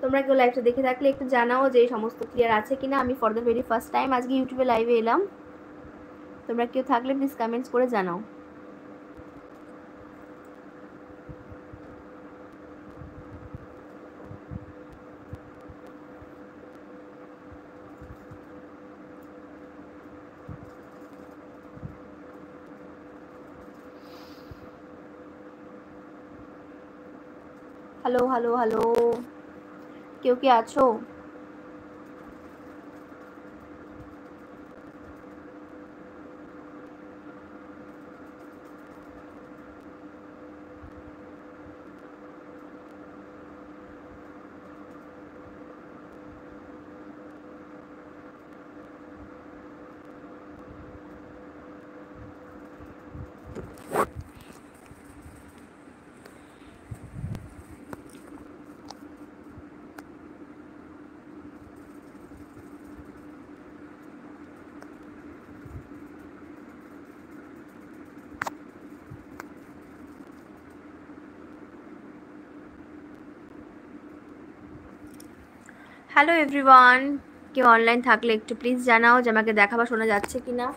তোমরা কেউ লাইভটা দেখে থাকলে একটু জানাও যে সমস্ত ক্লিয়ার আছে কিনা। আমি for the very first time আজকে ইউটিউবে লাইভে এলাম। তোমরা কেউ থাকলে প্লিজ কমেন্টস করে জানাও। হ্যালো হ্যালো হ্যালো, কেউ কি আছো? হ্যালো এভরিওয়ান, কেউ অনলাইন থাকলে একটু প্লিজ জানাও যে আমাকে দেখা বা শোনা যাচ্ছে কিনা।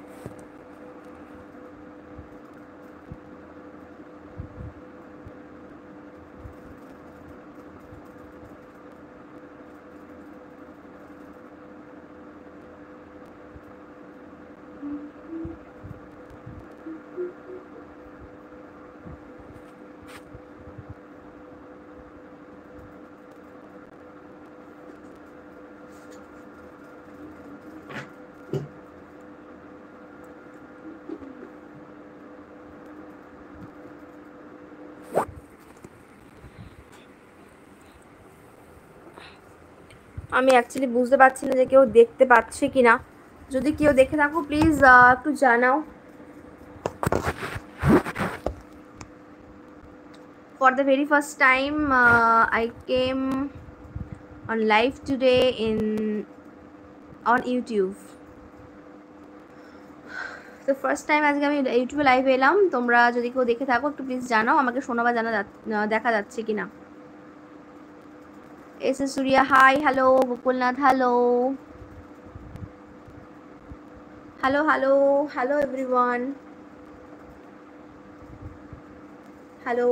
আমি অ্যাকচুয়ালি বুঝতে পারছি না যে কেউ দেখতে পাচ্ছে কি না। যদি কেউ দেখে থাকো প্লিজ একটু জানাও। For the very first time I came on live today on YouTube. তো ফার্স্ট টাইম আজকে আমি ইউটিউবে লাইভে এলাম। তোমরা যদি কেউ দেখে থাকো একটু প্লিজ জানাও আমাকে শোনা বা দেখা যাচ্ছে কিনা। S S Surya hi, hello Gokulnath, hello hello hello hello everyone, hello.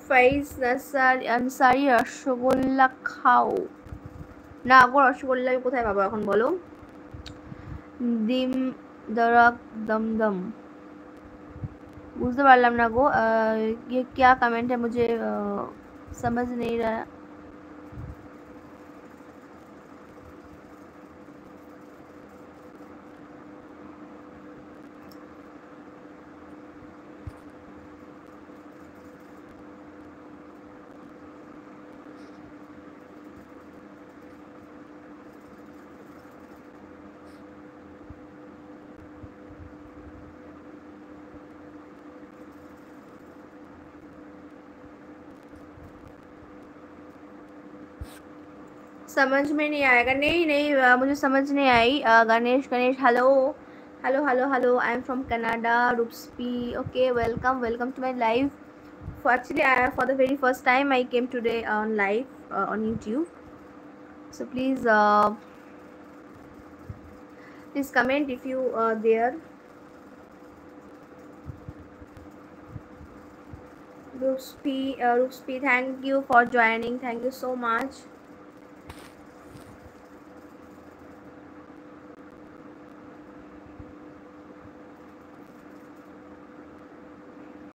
Faiz Ansari rasgulla খাও না গো, রসগোল্লা আমি কোথায় পাবো এখন বলো। দিম দরক দমদম, বুঝতে পারলাম না গো। ये क्या कमेंट है, मुझे समझ नहीं रहा। समझ में नहीं आएगा, नहीं नहीं मुझे समझ नहीं आई। Ganesh Ganesh hello hello hello hello, I am from Canada रूपस्पी। Okay, welcome welcome to my live. Actually for the very first time I came today on live on YouTube, so please comment if you there. Rupspi, thank you for joining, thank you so much.